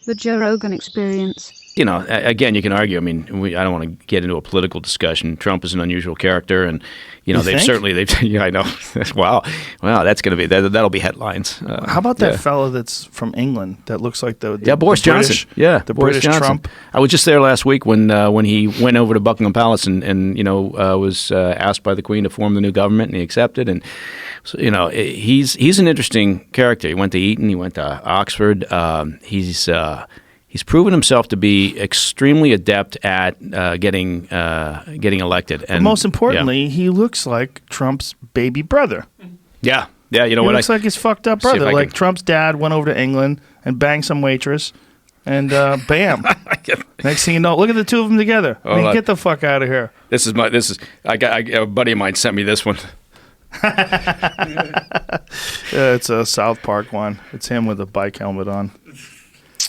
The Joe Rogan Experience. You know, again, you can argue. I mean, I don't want to get into a political discussion. Trump is an unusual character, and yeah, I know. wow, that's going to be that'll be headlines. How about that fellow that's from England that looks like the Boris the Johnson. British, Yeah, the Boris British Johnson. Trump. I was just there last week when he went over to Buckingham Palace and was asked by the Queen to form the new government, and he accepted. And so, he's an interesting character. He went to Eton. He went to Oxford. He's proven himself to be extremely adept at getting elected. And But most importantly, he looks like Trump's baby brother. Yeah. You know He what? looks like his fucked up See if brother. I Like can- Trump's dad went over to England and banged some waitress, and bam. Next thing you know, look at the two of them together. I mean, get the fuck out of here. A buddy of mine sent me this one. It's a South Park one. It's him with a bike helmet on.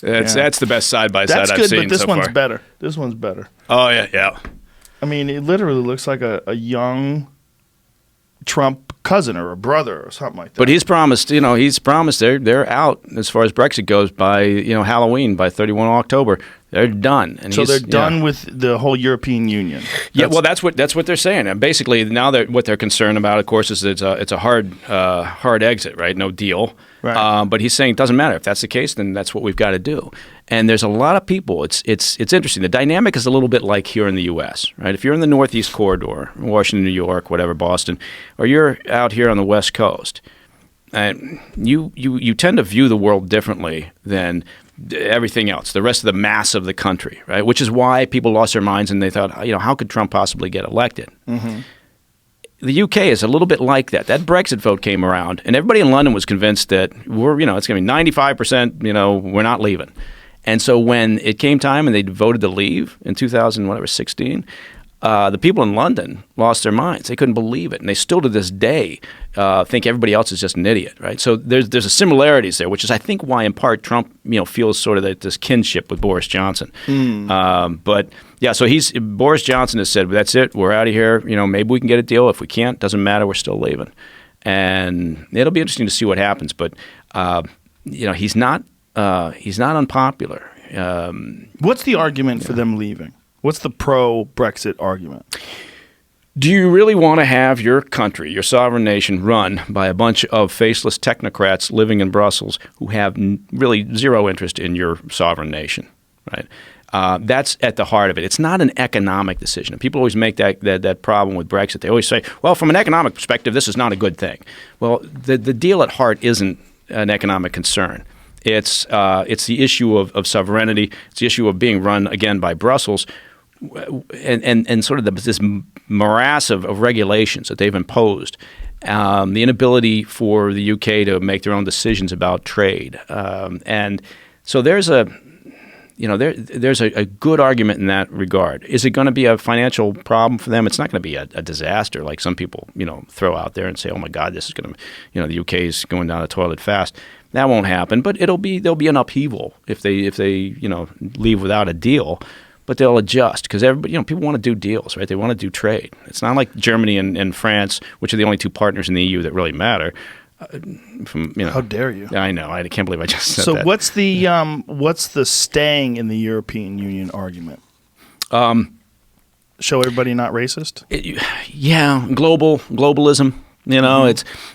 That's the best side by side That's I've good, seen but this so one's far. better. This one's better. Oh yeah. I mean, it literally looks like a young Trump cousin or a brother or something like that. But he's promised they're out as far as Brexit goes by Halloween, by 31 October. They're done. And so they're done with the whole European Union. Well, that's what they're saying. And basically, now what they're concerned about, of course, is it's a hard exit, right? No deal. Right. But he's saying it doesn't matter. If that's the case, then that's what we've got to do. And there's a lot of people. It's interesting. The dynamic is a little bit like here in the U.S., right? If you're in the Northeast Corridor, Washington, New York, whatever, Boston, or you're out here on the West Coast, and you tend to view the world differently than everything else, the rest of the mass of the country, right? Which is why people lost their minds and they thought, how could Trump possibly get elected? Mm-hmm. The UK is a little bit like that. That Brexit vote came around, and everybody in London was convinced that it's going to be 95%. We're not leaving. And so when it came time and they voted to leave in 2016, the people in London lost their minds. They couldn't believe it, and they still to this day think everybody else is just an idiot, right? So there's a similarities there, which is I think why in part Trump feels sort of this kinship with Boris Johnson. But yeah, so Boris Johnson has said that's it, we're out of here. Maybe we can get a deal. If we can't, doesn't matter. We're still leaving, and it'll be interesting to see what happens. But he's not unpopular. What's the argument for them leaving? What's the pro-Brexit argument? Do you really want to have your country, your sovereign nation, run by a bunch of faceless technocrats living in Brussels who have really zero interest in your sovereign nation, right? That's at the heart of it. It's not an economic decision. And people always make that problem with Brexit. They always say, well, from an economic perspective, this is not a good thing. Well, the deal at heart isn't an economic concern. It's the issue of sovereignty. It's the issue of being run, again, by Brussels, and sort of this morass of regulations that they've imposed, the inability for the UK to make their own decisions about trade, and so there's a good argument in that regard. Is it going to be a financial problem for them? It's not going to be a disaster like some people throw out there and say, oh my God, this is going to the UK is going down the toilet fast. That won't happen, but there'll be an upheaval if they leave without a deal. But they'll adjust because people want to do deals, right? They want to do trade. It's not like Germany and France, which are the only two partners in the EU that really matter. How dare you? I know. I can't believe I just said that. So what's the staying in the European Union argument? Show everybody not racist? Globalism.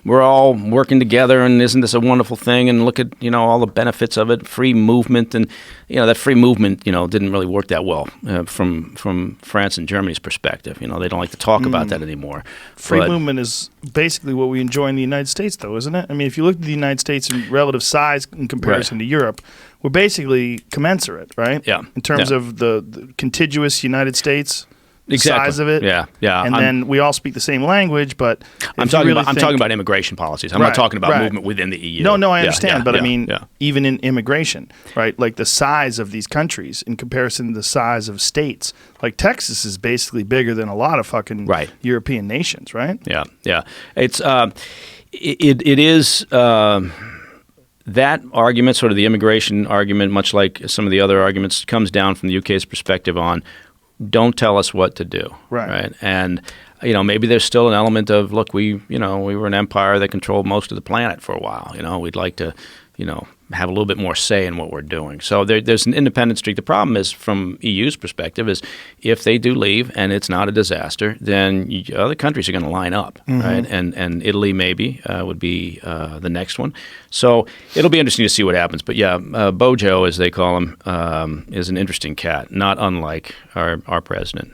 We're all working together, and isn't this a wonderful thing? And look at all the benefits of it, free movement, and that free movement didn't really work that well from France and Germany's perspective. They don't like to talk about that anymore. Free movement is basically what we enjoy in the United States, though, isn't it? I mean, if you look at the United States in relative size in comparison to Europe, we're basically commensurate, right? Yeah. In terms of the contiguous United States. Exactly. Size of it, yeah. And then we all speak the same language, but I'm talking about immigration policies. I'm not talking about movement within the EU. No, I understand, but I mean, even in immigration, right? Like the size of these countries in comparison to the size of states, like Texas is basically bigger than a lot of fucking European nations, right? Yeah. It's it is. That argument, sort of the immigration argument, much like some of the other arguments, comes down from the UK's perspective on don't tell us what to do, right? And maybe there's still an element of look, we were an empire that controlled most of the planet for a while. We'd like to have a little bit more say in what we're doing. So there's an independent streak. The problem is, from EU's perspective, is if they do leave and it's not a disaster, then other countries are going to line up, right? And Italy maybe would be the next one. So it'll be interesting to see what happens. But yeah, Bojo, as they call him, is an interesting cat, not unlike our president.